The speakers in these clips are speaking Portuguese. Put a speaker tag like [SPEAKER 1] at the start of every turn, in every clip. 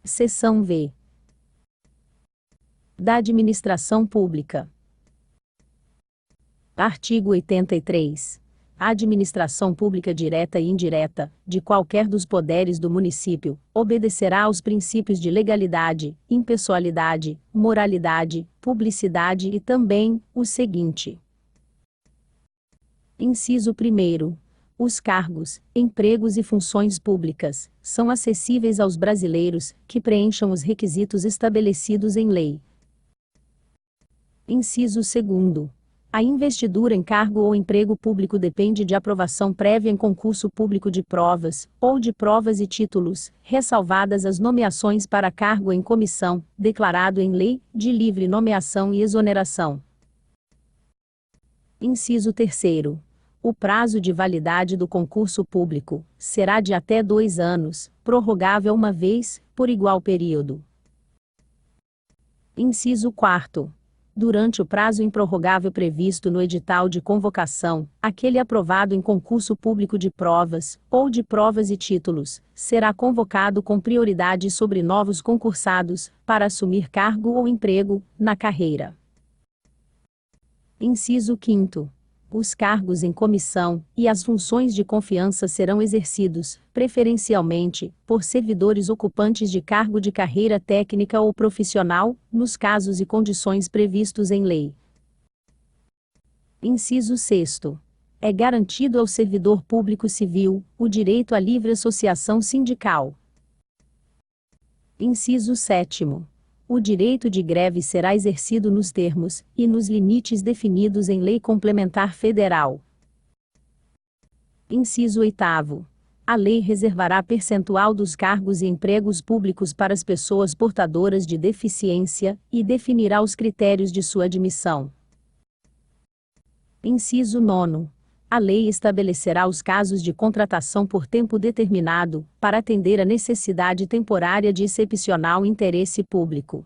[SPEAKER 1] Seção V. Da Administração Pública. Artigo 83. A administração pública direta e indireta, de qualquer dos poderes do município, obedecerá aos princípios de legalidade, impessoalidade, moralidade, publicidade e também, o seguinte. Inciso 1º. Os cargos, empregos e funções públicas são acessíveis aos brasileiros que preencham os requisitos estabelecidos em lei. Inciso 2º. A investidura em cargo ou emprego público depende de aprovação prévia em concurso público de provas, ou de provas e títulos, ressalvadas as nomeações para cargo em comissão, declarado em lei, de livre nomeação e exoneração. Inciso 3º. O prazo de validade do concurso público será de até 2 anos, prorrogável uma vez, por igual período. Inciso 4º. Durante o prazo improrrogável previsto no edital de convocação, aquele aprovado em concurso público de provas, ou de provas e títulos, será convocado com prioridade sobre novos concursados, para assumir cargo ou emprego, na carreira. Inciso 5º. Os cargos em comissão e as funções de confiança serão exercidos, preferencialmente, por servidores ocupantes de cargo de carreira técnica ou profissional, nos casos e condições previstos em lei. Inciso 6º. É garantido ao servidor público civil o direito à livre associação sindical. Inciso 7º. O direito de greve será exercido nos termos e nos limites definidos em lei complementar federal. Inciso 8º. A lei reservará percentual dos cargos e empregos públicos para as pessoas portadoras de deficiência e definirá os critérios de sua admissão. Inciso 9º. A lei estabelecerá os casos de contratação por tempo determinado, para atender a necessidade temporária de excepcional interesse público.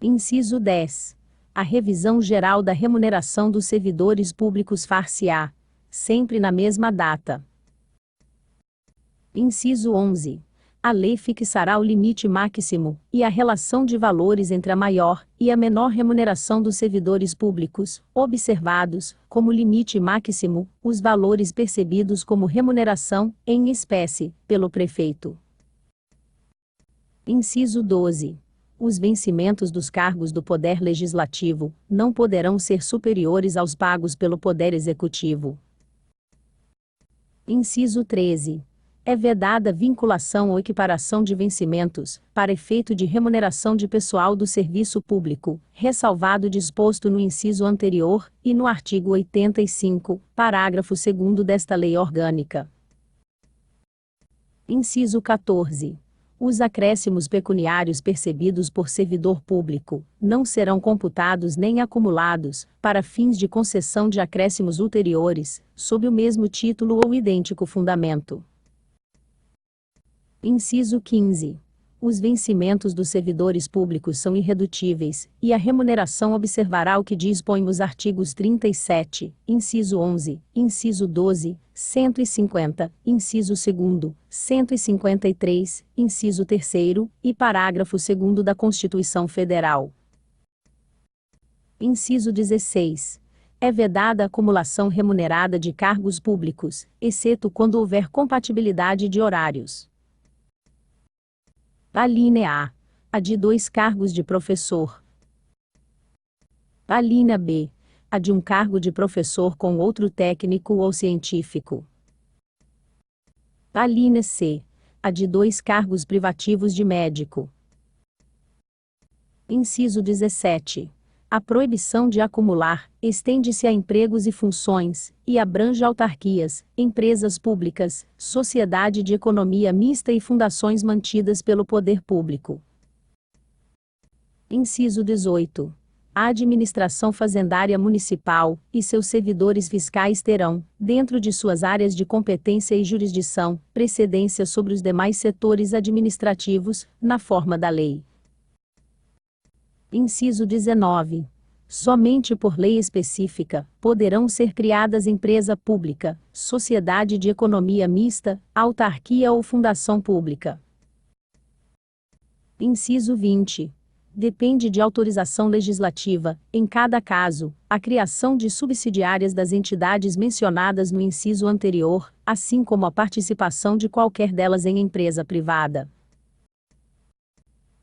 [SPEAKER 1] Inciso 10. A revisão geral da remuneração dos servidores públicos far-se-á, sempre na mesma data. Inciso 11. A lei fixará o limite máximo e a relação de valores entre a maior e a menor remuneração dos servidores públicos, observados, como limite máximo, os valores percebidos como remuneração, em espécie, pelo prefeito. Inciso 12. Os vencimentos dos cargos do Poder Legislativo não poderão ser superiores aos pagos pelo Poder Executivo. Inciso 13. É vedada vinculação ou equiparação de vencimentos, para efeito de remuneração de pessoal do serviço público, ressalvado o disposto no inciso anterior, e no artigo 85, parágrafo 2º desta lei orgânica. Inciso 14. Os acréscimos pecuniários percebidos por servidor público não serão computados nem acumulados, para fins de concessão de acréscimos ulteriores, sob o mesmo título ou idêntico fundamento. Inciso 15. Os vencimentos dos servidores públicos são irredutíveis, e a remuneração observará o que dispõem os artigos 37, inciso 11, inciso 12, 150, inciso 2º, 153, inciso 3º, e parágrafo 2º da Constituição Federal. Inciso 16. É vedada a acumulação remunerada de cargos públicos, exceto quando houver compatibilidade de horários. Alínea A. A de 2 cargos de professor. Alínea B. A de um cargo de professor com outro técnico ou científico. Alínea C. A de 2 cargos privativos de médico. Inciso 17. A proibição de acumular estende-se a empregos e funções, e abrange autarquias, empresas públicas, sociedade de economia mista e fundações mantidas pelo poder público. Inciso 18. A administração fazendária municipal e seus servidores fiscais terão, dentro de suas áreas de competência e jurisdição, precedência sobre os demais setores administrativos, na forma da lei. Inciso 19. Somente por lei específica, poderão ser criadas empresa pública, sociedade de economia mista, autarquia ou fundação pública. Inciso 20. Depende de autorização legislativa, em cada caso, a criação de subsidiárias das entidades mencionadas no inciso anterior, assim como a participação de qualquer delas em empresa privada.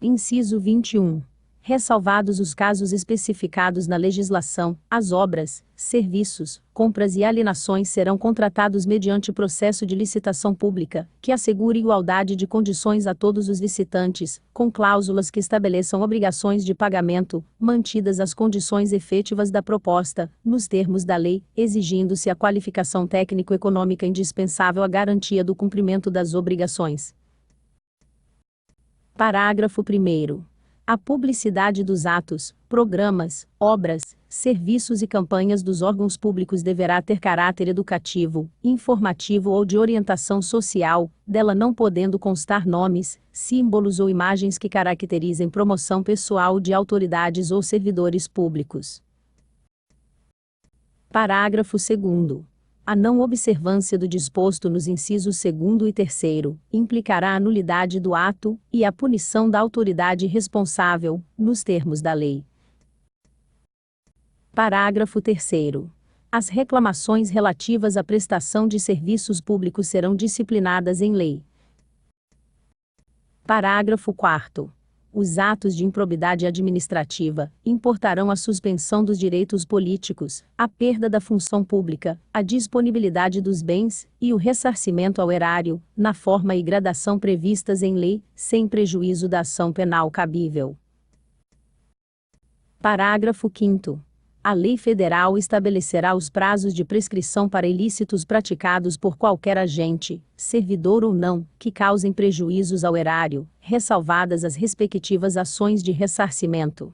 [SPEAKER 1] Inciso 21. Ressalvados os casos especificados na legislação, as obras, serviços, compras e alienações serão contratados mediante processo de licitação pública, que assegure igualdade de condições a todos os licitantes, com cláusulas que estabeleçam obrigações de pagamento, mantidas as condições efetivas da proposta, nos termos da lei, exigindo-se a qualificação técnico-econômica indispensável à garantia do cumprimento das obrigações. Parágrafo 1º. A publicidade dos atos, programas, obras, serviços e campanhas dos órgãos públicos deverá ter caráter educativo, informativo ou de orientação social, dela não podendo constar nomes, símbolos ou imagens que caracterizem promoção pessoal de autoridades ou servidores públicos. Parágrafo 2º. A não observância do disposto nos incisos 2º e 3º implicará a nulidade do ato e a punição da autoridade responsável, nos termos da lei. Parágrafo 3º. As reclamações relativas à prestação de serviços públicos serão disciplinadas em lei. Parágrafo 4º. Os atos de improbidade administrativa importarão a suspensão dos direitos políticos, a perda da função pública, a disponibilidade dos bens e o ressarcimento ao erário, na forma e gradação previstas em lei, sem prejuízo da ação penal cabível. Parágrafo 5º. A lei federal estabelecerá os prazos de prescrição para ilícitos praticados por qualquer agente, servidor ou não, que causem prejuízos ao erário, ressalvadas as respectivas ações de ressarcimento.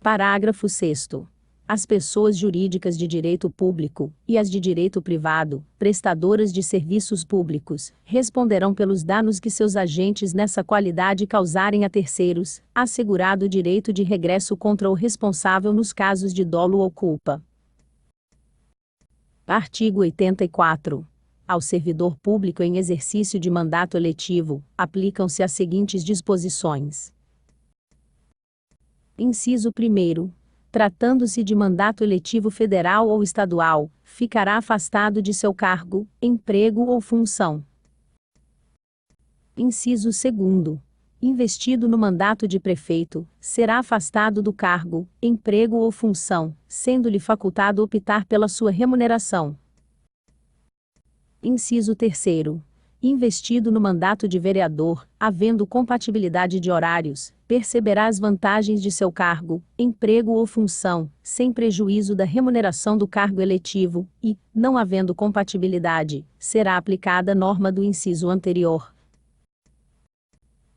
[SPEAKER 1] Parágrafo 6º. As pessoas jurídicas de direito público, e as de direito privado, prestadoras de serviços públicos, responderão pelos danos que seus agentes nessa qualidade causarem a terceiros, assegurado o direito de regresso contra o responsável nos casos de dolo ou culpa. Artigo 84. Ao servidor público em exercício de mandato eletivo, aplicam-se as seguintes disposições. Inciso 1º. Tratando-se de mandato eletivo federal ou estadual, ficará afastado de seu cargo, emprego ou função. Inciso 2º. Investido no mandato de prefeito, será afastado do cargo, emprego ou função, sendo-lhe facultado optar pela sua remuneração. Inciso 3º. Investido no mandato de vereador, havendo compatibilidade de horários, perceberá as vantagens de seu cargo, emprego ou função, sem prejuízo da remuneração do cargo eletivo, e, não havendo compatibilidade, será aplicada a norma do inciso anterior.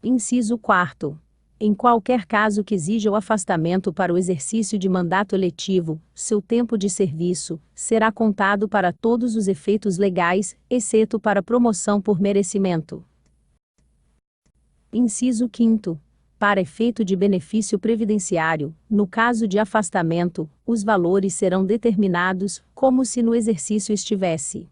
[SPEAKER 1] Inciso 4º. Em qualquer caso que exija o afastamento para o exercício de mandato eletivo, seu tempo de serviço será contado para todos os efeitos legais, exceto para promoção por merecimento. Inciso 5º. Para efeito de benefício previdenciário, no caso de afastamento, os valores serão determinados, como se no exercício estivesse.